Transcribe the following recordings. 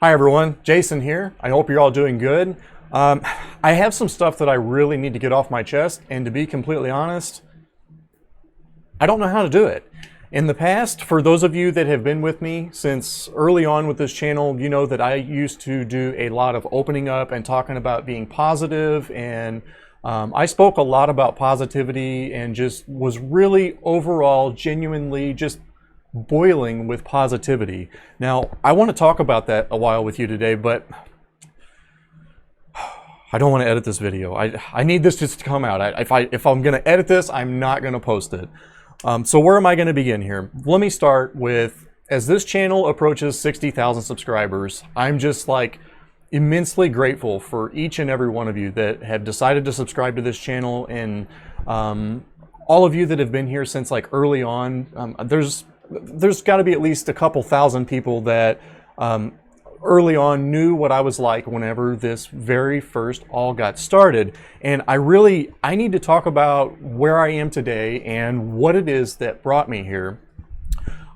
Hi everyone, Jason here. I hope you're all doing good. I have some stuff that I really need to get off my chest, and to be completely honest, I don't know how to do it. In the past, for those of you that have been with me since early on with this channel, you know that I used to do a lot of opening up and talking about being positive, and I spoke a lot about positivity and just was really overall genuinely just boiling with positivity. Now, I want to talk about that a while with you today, but I don't want to edit this video. I need this just to come out. If I'm going to edit this, I'm not going to post it. So where am I going to begin here? Let me start with, as this channel approaches 60,000 subscribers, I'm just like immensely grateful for each and every one of you that have decided to subscribe to this channel, and all of you that have been here since like early on. There's got to be at least a couple thousand people that early on knew what I was like whenever this very first all got started. And I need to talk about where I am today and what it is that brought me here.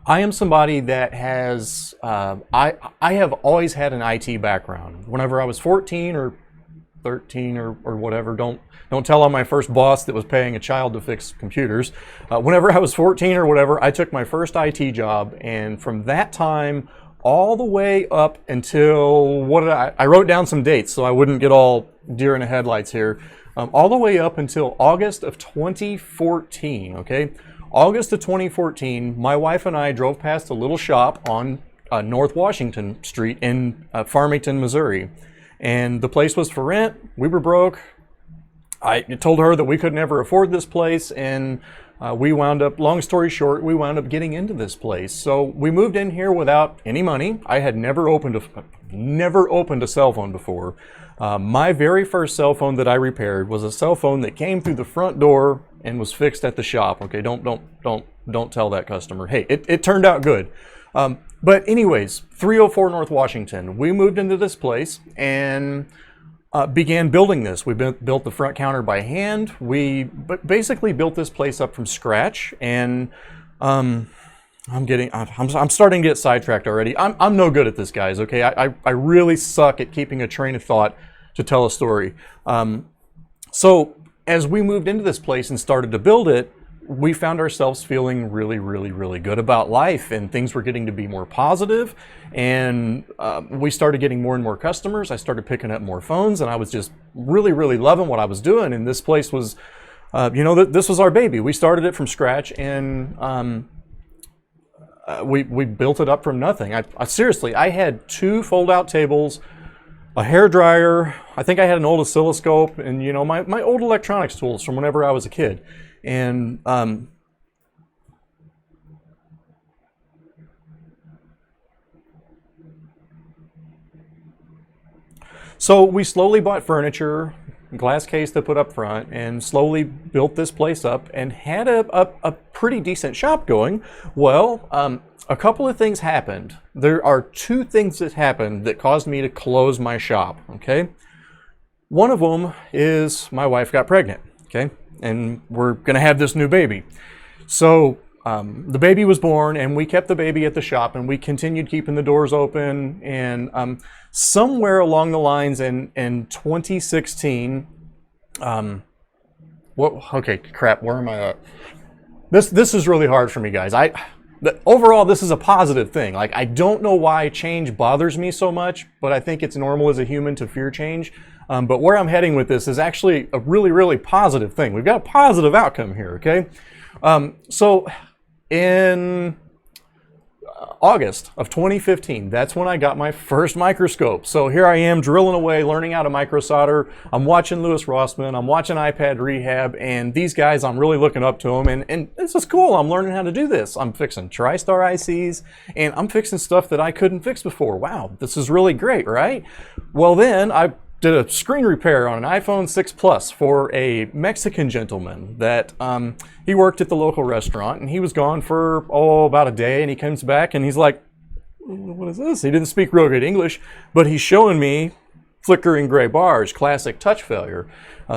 I am somebody that has, I have always had an IT background. Whenever I was 14 or 13 or whatever, don't tell on my first boss that was paying a child to fix computers. Whenever I was 14 or whatever, I took my first IT job, and from that time all the way up until, I wrote down some dates so I wouldn't get all deer in the headlights here. All the way up until August of 2014, okay? August of 2014, my wife and I drove past a little shop on North Washington Street in Farmington, Missouri. And the place was for rent. We were broke. I told her that we could never afford this place, and we wound up, long story short, we wound up getting into this place. So we moved in here without any money. I had never opened a cell phone before. My very first cell phone that I repaired was a cell phone that came through the front door and was fixed at the shop. Okay, don't tell that customer. Hey, it turned out good. But anyways, 304 North Washington, we moved into this place and began building this. We built the front counter by hand. We basically built this place up from scratch, and I'm starting to get sidetracked already. I'm no good at this, guys, okay? I really suck at keeping a train of thought to tell a story. So as we moved into this place and started to build it, we found ourselves feeling really, really, really good about life, and things were getting to be more positive, and we started getting more and more customers. I started picking up more phones, and I was just really, really loving what I was doing. And this place was, this was our baby. We started it from scratch, and we built it up from nothing. Seriously, I had 2 fold-out tables, a hair dryer. I think I had an old oscilloscope, and my old electronics tools from whenever I was a kid. And so we slowly bought furniture, glass case to put up front, and slowly built this place up and had a pretty decent shop going. Well, a couple of things happened. There are 2 things that happened that caused me to close my shop, okay? One of them is my wife got pregnant, okay? And we're going to have this new baby. So the baby was born, and we kept the baby at the shop, and we continued keeping the doors open. And somewhere along the lines in 2016, okay, crap, where am I at? This is really hard for me, guys. Overall, this is a positive thing. Like, I don't know why change bothers me so much, but I think it's normal as a human to fear change. But where I'm heading with this is actually a really, really positive thing. We've got a positive outcome here, okay? So in August of 2015, that's when I got my first microscope. So here I am drilling away, learning how to micro solder. I'm watching Louis Rossman, I'm watching iPad Rehab, and these guys, I'm really looking up to them, and this is cool. I'm learning how to do this. I'm fixing TriStar ICs, and I'm fixing stuff that I couldn't fix before. Wow, this is really great, right? Well, then I did a screen repair on an iPhone 6 Plus for a Mexican gentleman that he worked at the local restaurant, and he was gone for about a day, and he comes back and he's like, what is this? He didn't speak real good English, but he's showing me flickering gray bars, classic touch failure.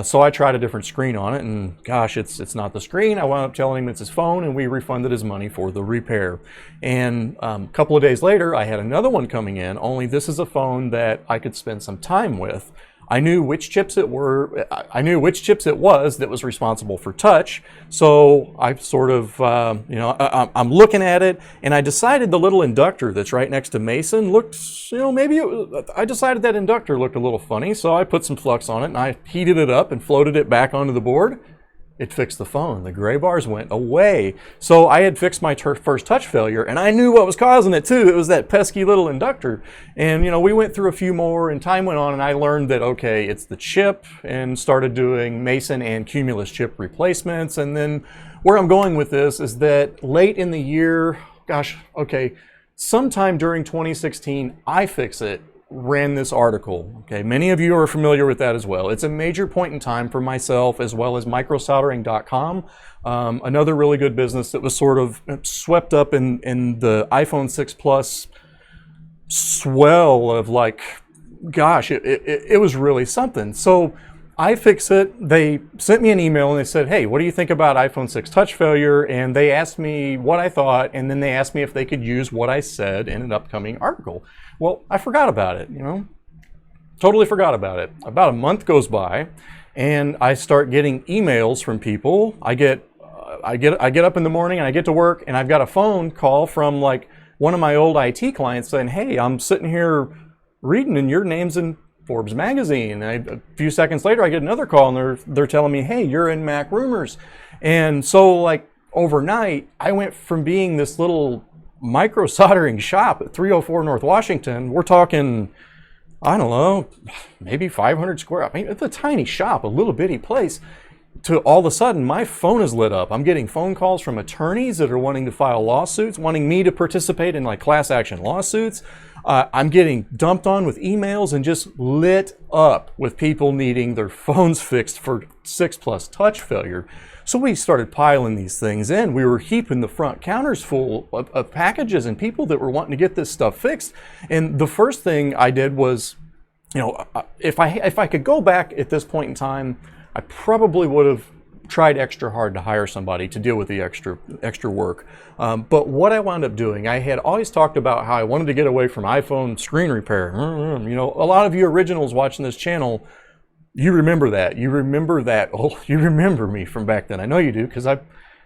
So I tried a different screen on it, and gosh, it's not the screen. I wound up telling him it's his phone, and we refunded his money for the repair. And a couple of days later, I had another one coming in, only this is a phone that I could spend some time with. I knew which chips it were. I knew which chips it was that was responsible for touch. So I sort of, I'm looking at it, and I decided the little inductor that's right next to Mason looked, I decided that inductor looked a little funny. So I put some flux on it, and I heated it up and floated it back onto the board. It fixed the phone. The gray bars went away. So I had fixed my first touch failure, and I knew what was causing it too. It was that pesky little inductor. And we went through a few more, and time went on, and I learned that, okay, it's the chip, and started doing Mason and Cumulus chip replacements. And then where I'm going with this is that late in the year, sometime during 2016, iFixit ran this article. Okay, many of you are familiar with that as well. It's a major point in time for myself, as well as microsoldering.com, another really good business that was sort of swept up in the iPhone 6 Plus swell of like, gosh, it was really something. So iFixit, they sent me an email and they said, hey, what do you think about iPhone 6 touch failure? And they asked me what I thought, and then they asked me if they could use what I said in an upcoming article. Well, I forgot about it, totally forgot about it. About a month goes by, and I start getting emails from people. I get up in the morning and I get to work, and I've got a phone call from like one of my old IT clients saying, hey, I'm sitting here reading and your name's in Forbes magazine. And a few seconds later, I get another call, and they're telling me, hey, you're in Mac Rumors. And so like overnight, I went from being this little micro soldering shop at 304 North Washington. We're talking, I don't know, maybe 500 square. I mean, it's a tiny shop, a little bitty place. To all of a sudden, my phone is lit up. I'm getting phone calls from attorneys that are wanting to file lawsuits, wanting me to participate in like class action lawsuits. I'm getting dumped on with emails and just lit up with people needing their phones fixed for 6 Plus touch failure. So we started piling these things in. We were heaping the front counters full of packages and people that were wanting to get this stuff fixed. And the first thing I did was, if I could go back at this point in time, I probably would have tried extra hard to hire somebody to deal with the extra work. But what I wound up doing, I had always talked about how I wanted to get away from iPhone screen repair. A lot of you originals watching this channel, you remember that. You remember that. Oh, you remember me from back then. I know you do, because I've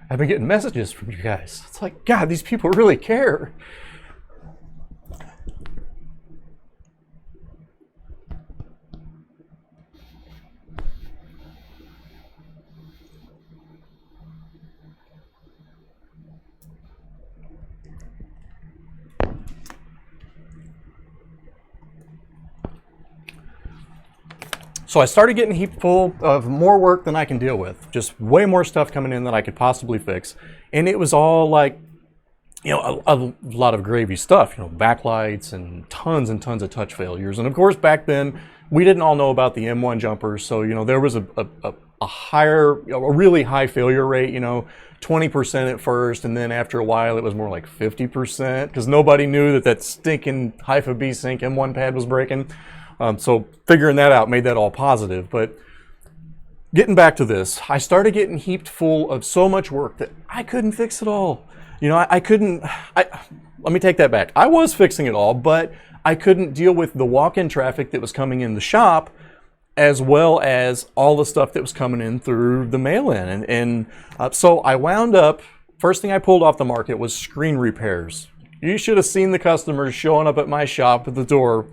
been getting messages from you guys. It's like, God, these people really care. So I started getting heaped full of more work than I can deal with, just way more stuff coming in than I could possibly fix. And it was all like, a lot of gravy stuff, backlights and tons of touch failures. And of course, back then, we didn't all know about the M1 jumpers. So, there was a really high failure rate, 20% at first. And then after a while, it was more like 50% because nobody knew that stinking HIFA-B sync M1 pad was breaking. So figuring that out made that all positive. But getting back to this, I started getting heaped full of so much work that I couldn't fix it all. Let me take that back. I was fixing it all, but I couldn't deal with the walk-in traffic that was coming in the shop, as well as all the stuff that was coming in through the mail-in. So I wound up, first thing I pulled off the market was screen repairs. You should have seen the customers showing up at my shop at the door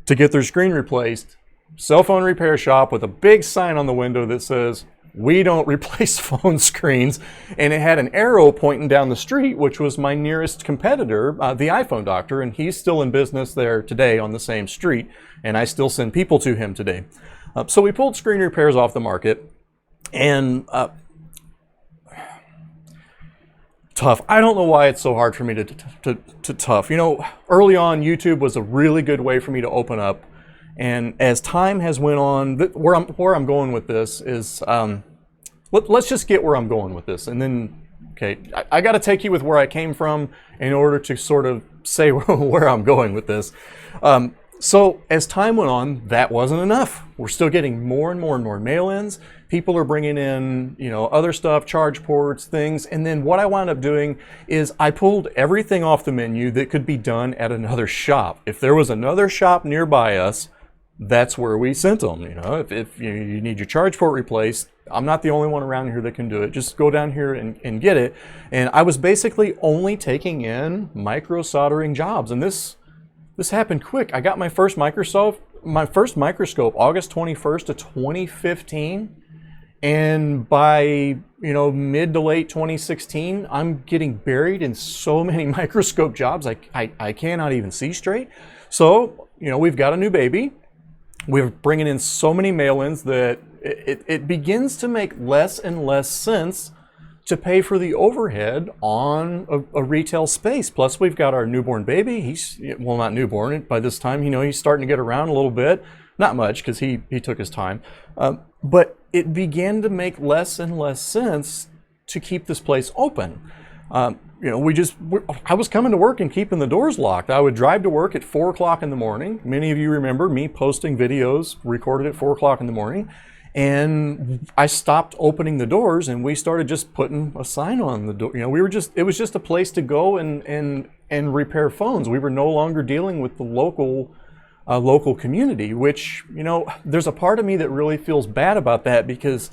to get their screen replaced. Cell phone repair shop with a big sign on the window that says, we don't replace phone screens. And it had an arrow pointing down the street, which was my nearest competitor, the iPhone doctor. And he's still in business there today on the same street. And I still send people to him today. So we pulled screen repairs off the market. And tough. I don't know why it's so hard for me to tough. Early on, YouTube was a really good way for me to open up. And as time has went on, where I'm going with this is, let's just get where I'm going with this. And then, okay, I got to take you with where I came from in order to sort of say where I'm going with this. So as time went on, that wasn't enough. We're still getting more and more and more mail-ins. People are bringing in, other stuff, charge ports, things. And then what I wound up doing is I pulled everything off the menu that could be done at another shop. If there was another shop nearby us, that's where we sent them. If you need your charge port replaced, I'm not the only one around here that can do it. Just go down here and get it. And I was basically only taking in micro soldering jobs. And this happened quick. I got my first microscope August 21st of 2015. And by, mid to late 2016, I'm getting buried in so many microscope jobs, I cannot even see straight. So, we've got a new baby. We're bringing in so many mail-ins that it begins to make less and less sense to pay for the overhead on a retail space. Plus, we've got our newborn baby. He's, well, not newborn. By this time, he's starting to get around a little bit. Not much, because he took his time. But it began to make less and less sense to keep this place open. I was coming to work and keeping the doors locked. I would drive to work at 4 o'clock in the morning. Many of you remember me posting videos recorded at 4 o'clock in the morning. And I stopped opening the doors and we started just putting a sign on the door. It was just a place to go and repair phones. We were no longer dealing with the local community, which, there's a part of me that really feels bad about that, because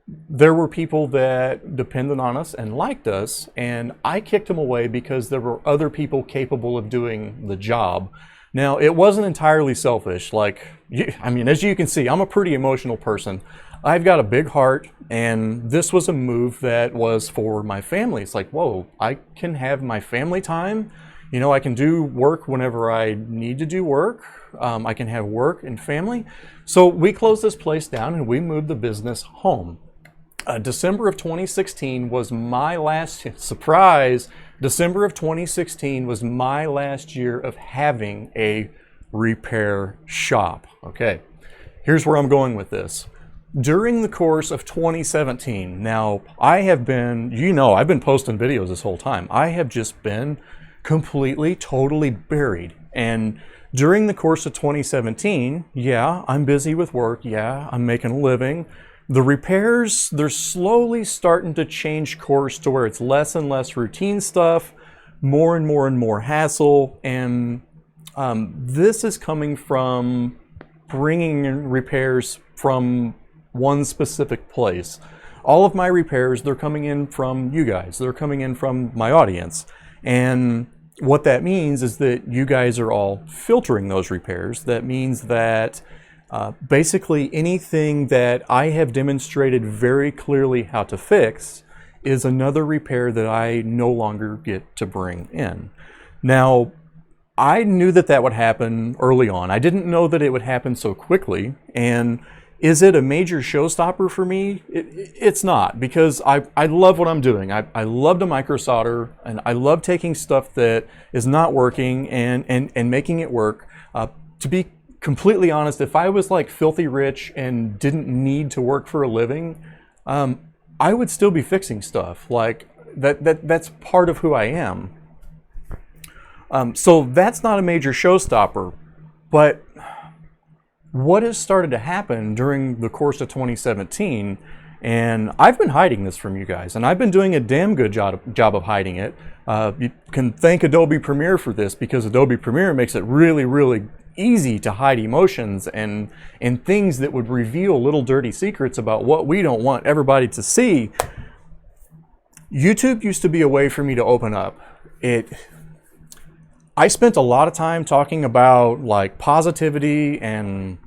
there were people that depended on us and liked us, and I kicked them away because there were other people capable of doing the job. Now, it wasn't entirely selfish. As you can see, I'm a pretty emotional person. I've got a big heart, and this was a move that was for my family. It's like, whoa, I can have my family time. I can do work whenever I need to do work. I can have work and family. So we closed this place down and we moved the business home. December of 2016 was my last, surprise, December of 2016 was my last year of having a repair shop. Okay, here's where I'm going with this. During the course of 2017, now I have been, I've been posting videos this whole time. I have just been completely, totally buried. And during the course of 2017, yeah, I'm busy with work. Yeah, I'm making a living. The repairs, they're slowly starting to change course to where it's less and less routine stuff, more and more and more hassle. And this is coming from bringing in repairs from one specific place. All of my repairs, they're coming in from you guys. They're coming in from my audience. And what that means is that you guys are all filtering those repairs. That means that basically anything that I have demonstrated very clearly how to fix is another repair that I no longer get to bring in. Now, I knew that would happen early on. I didn't know that it would happen so quickly. And is it a major showstopper for me? It's not, because I love what I'm doing. I love to micro solder, and I love taking stuff that is not working and making it work. To be completely honest, if I was like filthy rich and didn't need to work for a living, I would still be fixing stuff. Like that's part of who I am. So that's not a major showstopper, but what has started to happen during the course of 2017, and I've been hiding this from you guys, and I've been doing a damn good job of hiding it. You can thank Adobe Premiere for this, because Adobe Premiere makes it really, really easy to hide emotions and things that would reveal little dirty secrets about what we don't want everybody to see. YouTube used to be a way for me to open up. I spent a lot of time talking about like positivity and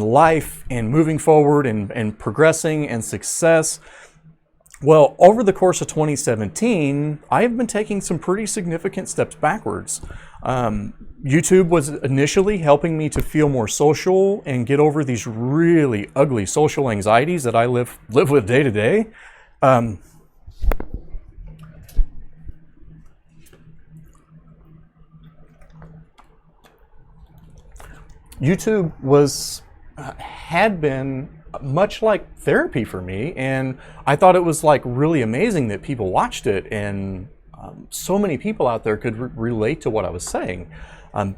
life and moving forward and progressing and success. Well, over the course of 2017, I have been taking some pretty significant steps backwards. YouTube was initially helping me to feel more social and get over these really ugly social anxieties that I live with day to day. YouTube had been much like therapy for me, and I thought it was like really amazing that people watched it, and so many people out there could relate to what I was saying.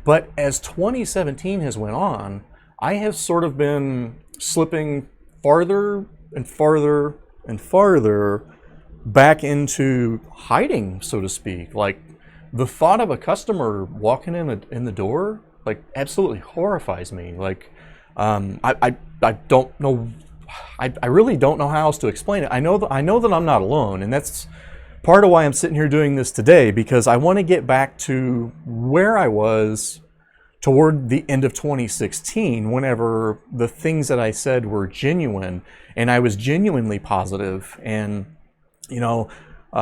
But as 2017 has went on, I have sort of been slipping farther and farther and farther back into hiding, so to speak. Like, the thought of a customer walking in the door, like, absolutely horrifies me. Like, I don't know. I really don't know how else to explain it. I know that I'm not alone, and that's part of why I'm sitting here doing this today, because I want to get back to where I was toward the end of 2016, whenever the things that I said were genuine, and I was genuinely positive. And you know,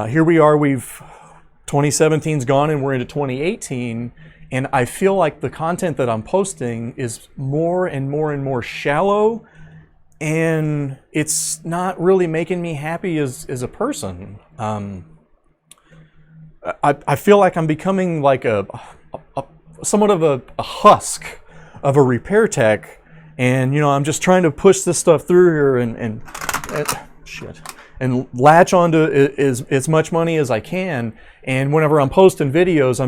here we are. 2017's gone, and we're into 2018. And I feel like the content that I'm posting is more and more and more shallow, and it's not really making me happy as a person. I feel like I'm becoming like somewhat of a husk of a repair tech, and you know, I'm just trying to push this stuff through here and latch onto as much money as I can. And whenever I'm posting videos,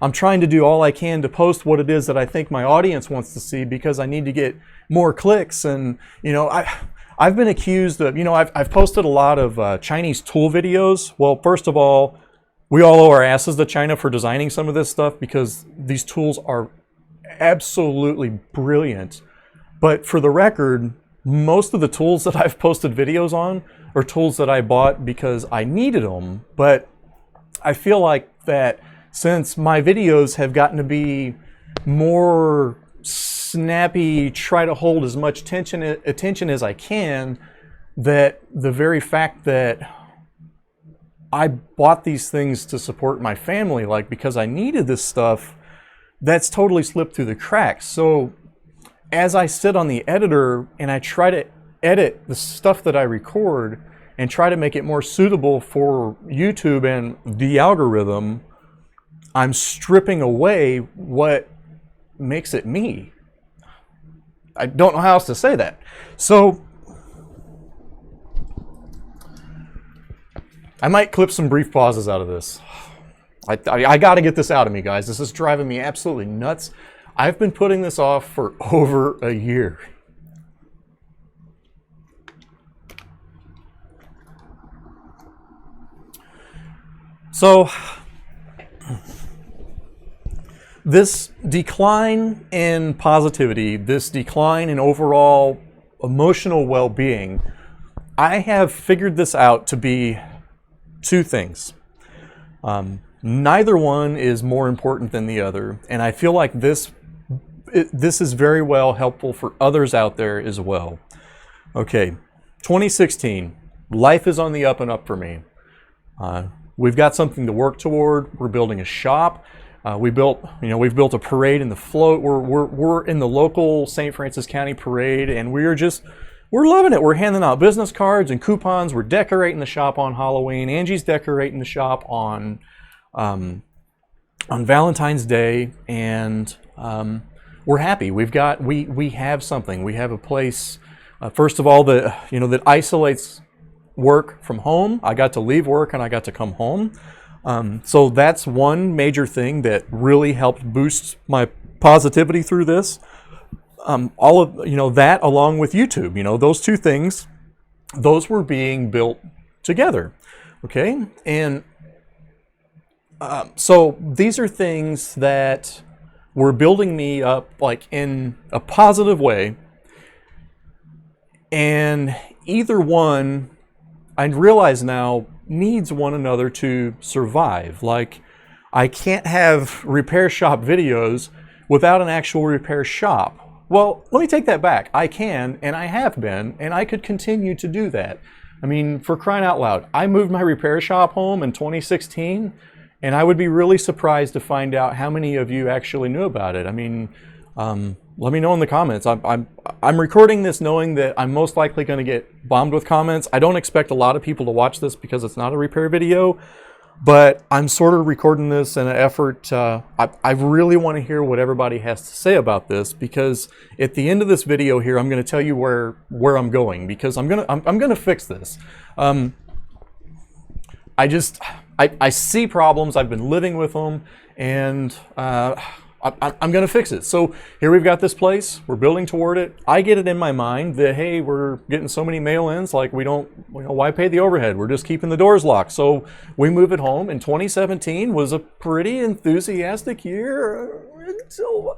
I'm trying to do all I can to post what it is that I think my audience wants to see, because I need to get more clicks. And you know, I've been accused of, you know, I've posted a lot of Chinese tool videos. Well, first of all, we all owe our asses to China for designing some of this stuff, because these tools are absolutely brilliant. But for the record, most of the tools that I've posted videos on are tools that I bought because I needed them. But I feel like that since my videos have gotten to be more snappy, try to hold as much attention as I can, that the very fact that I bought these things to support my family, like because I needed this stuff, that's totally slipped through the cracks. So as I sit on the editor and I try to edit the stuff that I record and try to make it more suitable for YouTube and the algorithm, I'm stripping away what makes it me. I don't know how else to say that. So I might clip some brief pauses out of this. I got to get this out of me, guys. This is driving me absolutely nuts. I've been putting this off for over a year. So this decline in positivity, this decline in overall emotional well-being, I have figured this out to be two things. Neither one is more important than the other, and I feel like this is very well helpful for others out there as well. Okay, 2016, life is on the up and up for me. We've got something to work toward. We're building a shop. We've built a parade in the float. We're in the local St. Francis County parade, and we're loving it. We're handing out business cards and coupons. We're decorating the shop on Halloween. Angie's decorating the shop on Valentine's Day, and we're happy. We have something. We have a place. First of all, that isolates work from home. I got to leave work and I got to come home. So that's one major thing that really helped boost my positivity through this. All of that, along with YouTube, those two things, those were being built together. Okay, and so these are things that were building me up, like, in a positive way. And either one, I realize now, needs one another to survive. Like, I can't have repair shop videos without an actual repair shop. Well, let me take that back. I can, and I have been, and I could continue to do that. I mean, for crying out loud, I moved my repair shop home in 2016, and I would be really surprised to find out how many of you actually knew about it. I mean, let me know in the comments. I'm recording this knowing that I'm most likely going to get bombed with comments. I don't expect a lot of people to watch this because it's not a repair video, but I'm sort of recording this in an effort. I really want to hear what everybody has to say about this, because at the end of this video here, I'm going to tell you where I'm going, because I'm gonna fix this. I see problems. I've been living with them, and I'm going to fix it. So here we've got this place. We're building toward it. I get it in my mind that, hey, we're getting so many mail-ins, like we don't, why pay the overhead? We're just keeping the doors locked. So we move it home. And 2017 was a pretty enthusiastic year until,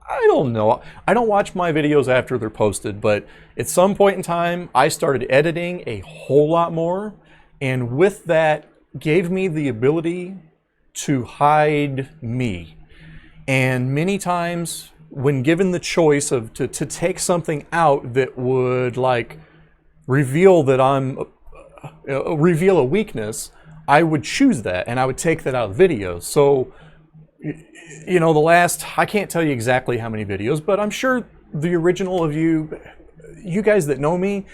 I don't know. I don't watch my videos after they're posted, but at some point in time, I started editing a whole lot more. And with that, gave me the ability to hide me. And many times when given the choice of to take something out that would like reveal that reveal a weakness, I would choose that and I would take that out of videos. So, the last, I can't tell you exactly how many videos, but I'm sure the original of you guys that know me,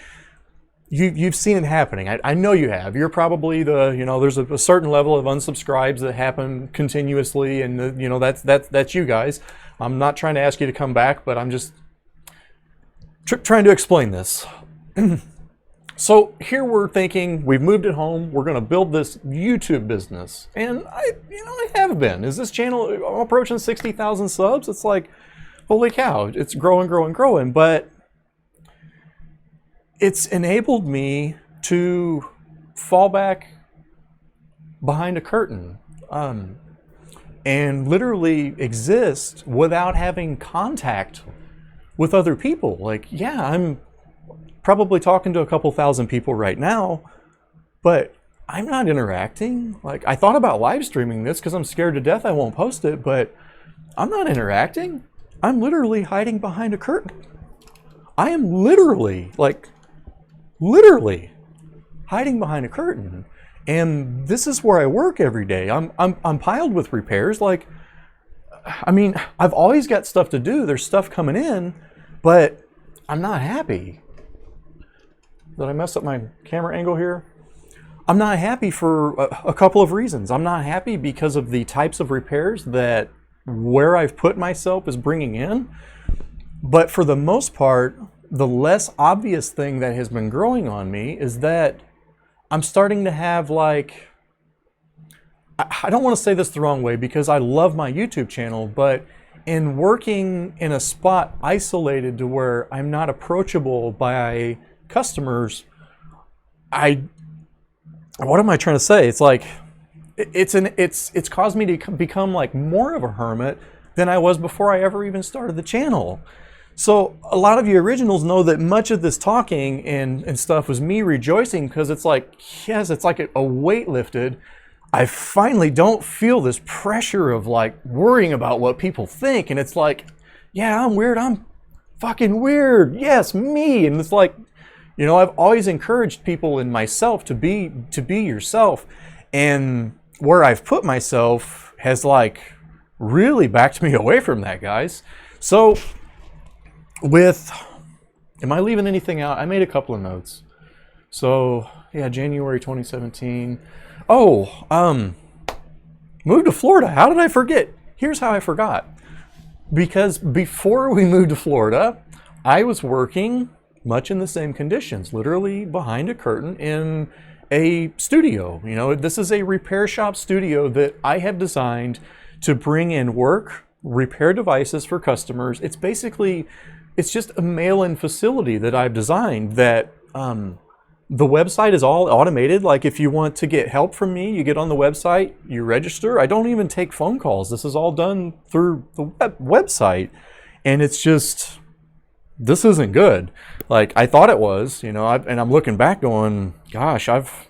you've seen it happening. I know you have. You're probably there's a certain level of unsubscribes that happen continuously, and that's you guys. I'm not trying to ask you to come back, but I'm just trying to explain this. So here we're thinking, we've moved it home, we're going to build this YouTube business. And I have been. Is this channel, I'm approaching 60,000 subs? It's like, holy cow, it's growing. But it's enabled me to fall back behind a curtain and literally exist without having contact with other people. Like, yeah, I'm probably talking to a couple thousand people right now, but I'm not interacting. Like, I thought about live streaming this because I'm scared to death I won't post it, but I'm not interacting. I'm literally hiding behind a curtain. I am literally hiding behind a curtain. And this is where I work every day. I'm piled with repairs. Like, I mean, I've always got stuff to do. There's stuff coming in, but I'm not happy. Did I mess up my camera angle here? I'm not happy for a couple of reasons. I'm not happy because of the types of repairs that where I've put myself is bringing in. But for the most part, the less obvious thing that has been growing on me is that I'm starting to have like, I don't want to say this the wrong way because I love my YouTube channel, but in working in a spot isolated to where I'm not approachable by customers, what am I trying to say? It's like, it's caused me to become like more of a hermit than I was before I ever even started the channel. So a lot of you originals know that much of this talking and stuff was me rejoicing because it's like, yes, it's like a weight lifted. I finally don't feel this pressure of like worrying about what people think. And it's like, yeah, I'm weird. I'm fucking weird. Yes, me. And it's like, I've always encouraged people and myself to be yourself. And where I've put myself has like really backed me away from that, guys. So am I leaving anything out? I made a couple of notes. So yeah, January 2017. Moved to Florida. How did I forget? Here's how I forgot. Because before we moved to Florida, I was working much in the same conditions, literally behind a curtain in a studio. This is a repair shop studio that I have designed to bring in work, repair devices for customers. It's just a mail-in facility that I've designed that the website is all automated. Like if you want to get help from me, you get on the website, you register. I don't even take phone calls. This is all done through the website. And it's just, this isn't good. Like I thought it was, and I'm looking back going, gosh, I've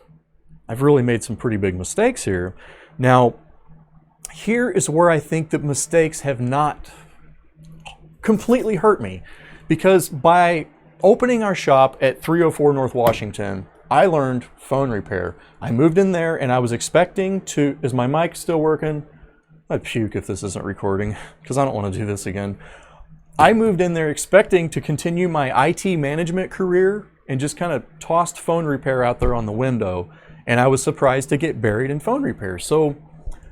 really made some pretty big mistakes here. Now, here is where I think that mistakes have not completely hurt me, because by opening our shop at 304 North Washington, I learned phone repair. I moved in there and I was expecting to, is my mic still working? I'd puke if this isn't recording because I don't want to do this again. I moved in there expecting to continue my IT management career and just kind of tossed phone repair out there on the window. And I was surprised to get buried in phone repair. So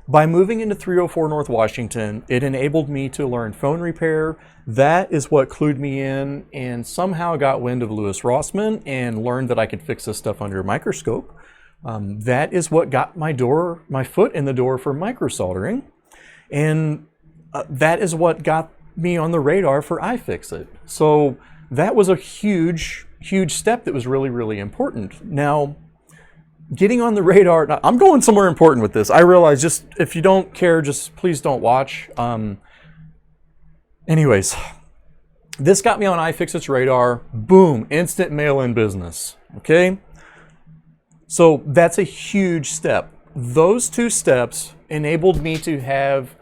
by moving into 304 North Washington, it enabled me to learn phone repair. That is what clued me in, and somehow got wind of Lewis Rossman and learned that I could fix this stuff under a microscope. That is what got my foot in the door for microsoldering, and that is what got me on the radar for iFixit. So that was a huge step that was really, really important. Now, getting on the radar, I'm going somewhere important with this. I realize, just if you don't care, just please don't watch. Anyways, this got me on iFixit's radar. Boom, instant mail-in business, okay? So that's a huge step. Those two steps enabled me to have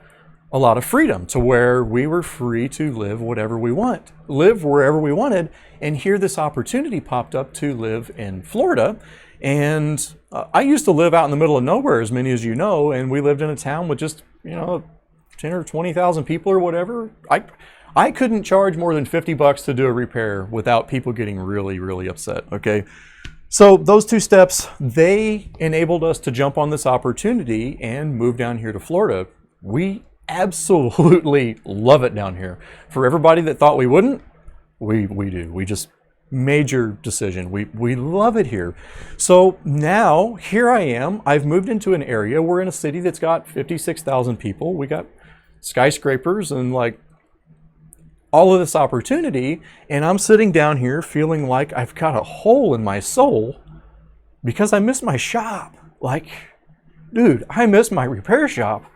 a lot of freedom, to where we were free to live whatever we want, live wherever we wanted. And here this opportunity popped up to live in Florida. And I used to live out in the middle of nowhere, as many as you know, and we lived in a town with just, 10 or 20,000 people or whatever. I couldn't charge more than $50 to do a repair without people getting really, really upset, okay? So those two steps, they enabled us to jump on this opportunity and move down here to Florida. We absolutely love it down here. For everybody that thought we wouldn't, we do. We just, major decision. We love it here. So now here I am. I've moved into an area. We're in a city that's got 56,000 people. We got skyscrapers and like all of this opportunity, and I'm sitting down here feeling like I've got a hole in my soul because I miss my shop. Like, dude, I miss my repair shop.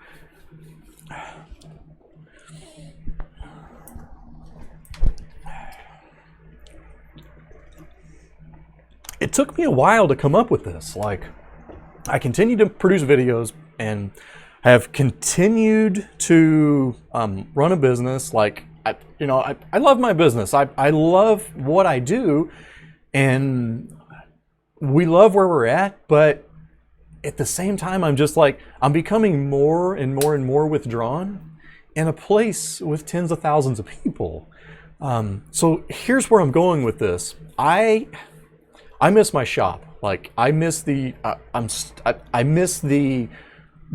It took me a while to come up with this. Like, I continued to produce videos and have continued to run a business. Like, I love my business. I love what I do, and we love where we're at, but at the same time, I'm just like, I'm becoming more and more and more withdrawn in a place with tens of thousands of people. So here's where I'm going with this. I miss my shop. Like, I miss the I miss the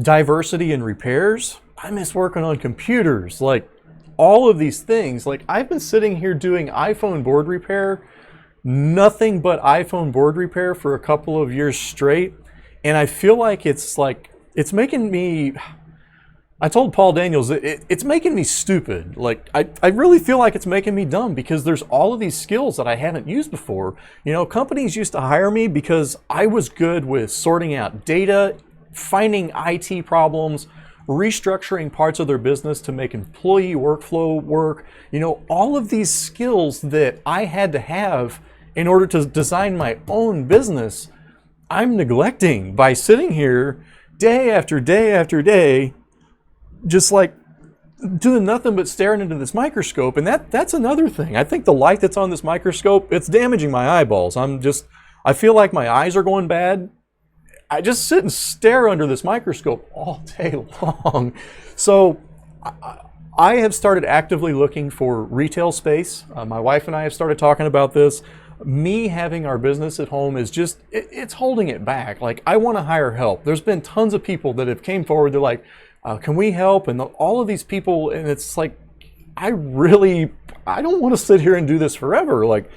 diversity in repairs. I miss working on computers. Like, all of these things. Like, I've been sitting here doing iPhone board repair, nothing but iPhone board repair for a couple of years straight, and I feel like it's making me. I told Paul Daniels, it's making me stupid. Like, I really feel like it's making me dumb because there's all of these skills that I haven't used before. Companies used to hire me because I was good with sorting out data, finding IT problems, restructuring parts of their business to make employee workflow work. All of these skills that I had to have in order to design my own business, I'm neglecting by sitting here day after day after day, just like doing nothing but staring into this microscope. And that's another thing. I think the light that's on this microscope, it's damaging my eyeballs. I feel like my eyes are going bad. I just sit and stare under this microscope all day long. So I have started actively looking for retail space. My wife and I have started talking about this. Me having our business at home is just, it's holding it back. Like, I want to hire help. There's been tons of people that have came forward. They're like, can we help? And all of these people, and it's like, I don't want to sit here and do this forever. Like,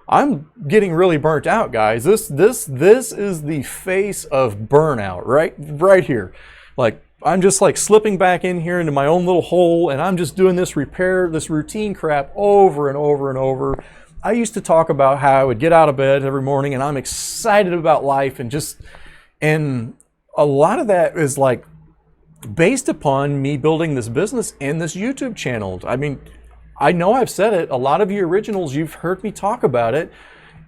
I'm getting really burnt out, guys. This is the face of burnout, right here. Like, I'm just like slipping back in here into my own little hole, and I'm just doing this routine crap over and over and over. I used to talk about how I would get out of bed every morning and I'm excited about life, and a lot of that is like based upon me building this business and this YouTube channel. I mean, I know I've said it, a lot of you originals, you've heard me talk about it,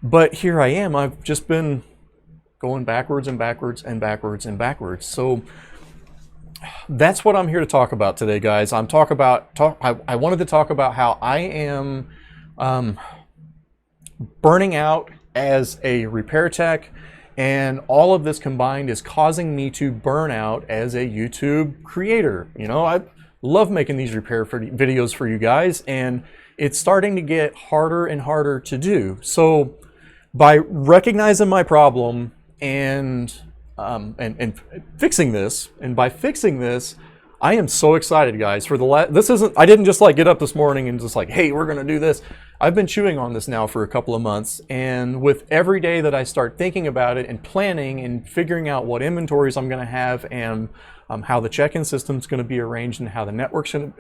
but here I am. I've just been going backwards and backwards and backwards and backwards. So that's what I'm here to talk about today, guys. I wanted to talk about how I am burning out as a repair tech, and all of this combined is causing me to burn out as a YouTube creator. I love making these repair videos for you guys, and it's starting to get harder and harder to do. So by recognizing my problem and fixing this, I am so excited, guys. For the this isn't, I didn't just like get up this morning and just like, hey, we're gonna do this. I've been chewing on this now for a couple of months, and with every day that I start thinking about it and planning and figuring out what inventories I'm gonna have and how the check-in system's gonna be arranged and how the network's gonna,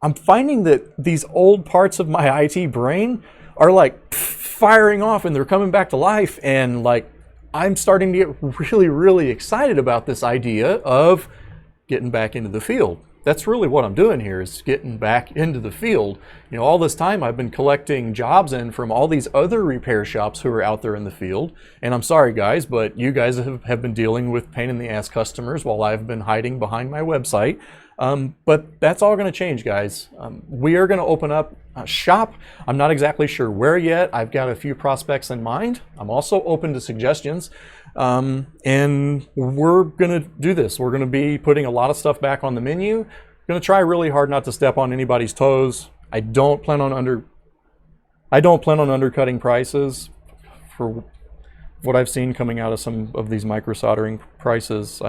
I'm finding that these old parts of my IT brain are like firing off and they're coming back to life, and like I'm starting to get really, really excited about this idea of getting back into the field. That's really what I'm doing here, is getting back into the field. You know, all this time I've been collecting jobs in from all these other repair shops who are out there in the field. And I'm sorry guys, but you guys have been dealing with pain in the ass customers while I've been hiding behind my website. But that's all going to change, guys. We are going to open up a shop. I'm not exactly sure where yet. I've got a few prospects in mind. I'm also open to suggestions. And we're going to do this. We're going to be putting a lot of stuff back on the menu. Going to try really hard not to step on anybody's toes. I don't plan on undercutting prices for what I've seen coming out of some of these micro soldering prices.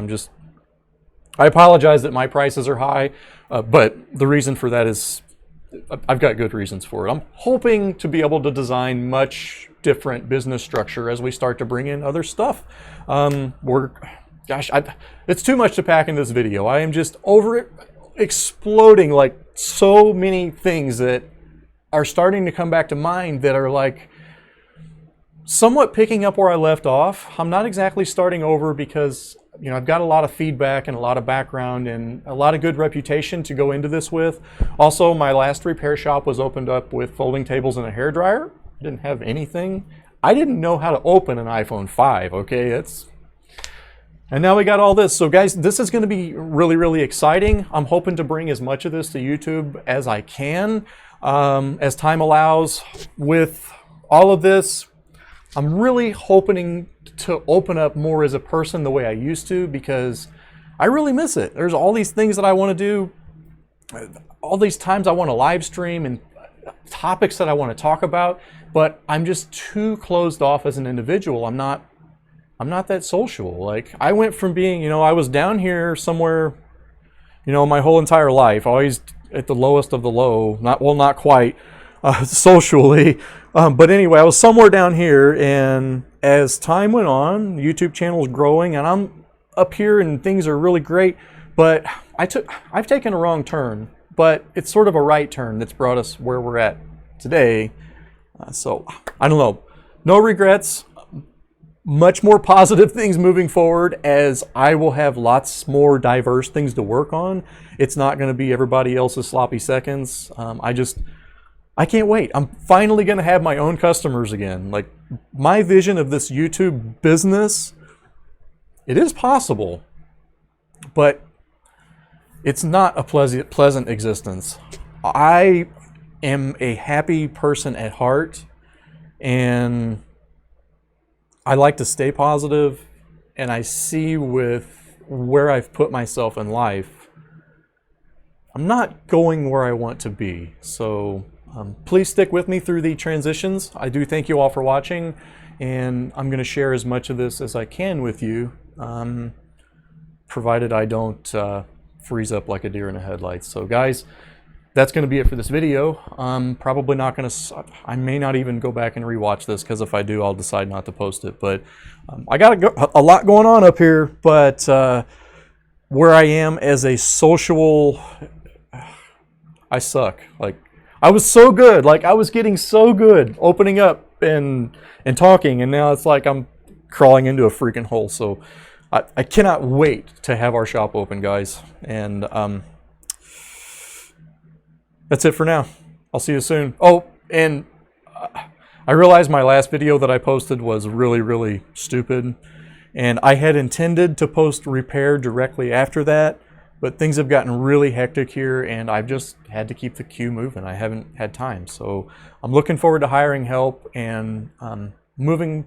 I apologize that my prices are high, but the reason for that is I've got good reasons for it. I'm hoping to be able to design much different business structure as we start to bring in other stuff. It's too much to pack in this video. I am just over it, exploding like so many things that are starting to come back to mind that are like somewhat picking up where I left off. I'm not exactly starting over because, you know, I've got a lot of feedback and a lot of background and a lot of good reputation to go into this with. Also, my last repair shop was opened up with folding tables and a hairdryer. I didn't have anything. I didn't know how to open an iPhone 5, okay? And now we got all this. So guys, this is going to be really, really exciting. I'm hoping to bring as much of this to YouTube as I can, as time allows. With all of this, I'm really hoping to open up more as a person the way I used to, because I really miss it. There's all these things that I want to do, all these times I want to live stream and topics that I want to talk about, but I'm just too closed off as an individual. I'm not that social. Like, I went from being, you know, I was down here somewhere, you know, my whole entire life, always at the lowest of the low, not quite socially, but anyway, I was somewhere down here, and as time went on, YouTube channel is growing, and I'm up here, and things are really great. But I've taken a wrong turn, but it's sort of a right turn that's brought us where we're at today. So I don't know, no regrets. Much more positive things moving forward, as I will have lots more diverse things to work on. It's not going to be everybody else's sloppy seconds. I can't wait. I'm finally going to have my own customers again. Like, my vision of this YouTube business, it is possible, but it's not a pleasant existence. I am a happy person at heart, and I like to stay positive, and I see with where I've put myself in life, I'm not going where I want to be. So please stick with me through the transitions. I do thank you all for watching, and I'm going to share as much of this as I can with you, provided I don't freeze up like a deer in the headlights. So guys, that's going to be it for this video. I'm probably not going to, I may not even go back and rewatch this, because if I do, I'll decide not to post it. But I got a lot going on up here, but where I am as a social, I suck. Like, I was so good, like I was getting so good opening up and talking, and now it's like I'm crawling into a freaking hole. So I cannot wait to have our shop open, guys. And that's it for now. I'll see you soon. Oh, and I realized my last video that I posted was really, really stupid, and I had intended to post repair directly after that, but things have gotten really hectic here, and I've just had to keep the queue moving. I haven't had time. So I'm looking forward to hiring help and moving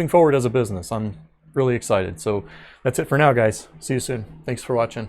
forward as a business. I'm really excited. So that's it for now, guys. See you soon. Thanks for watching.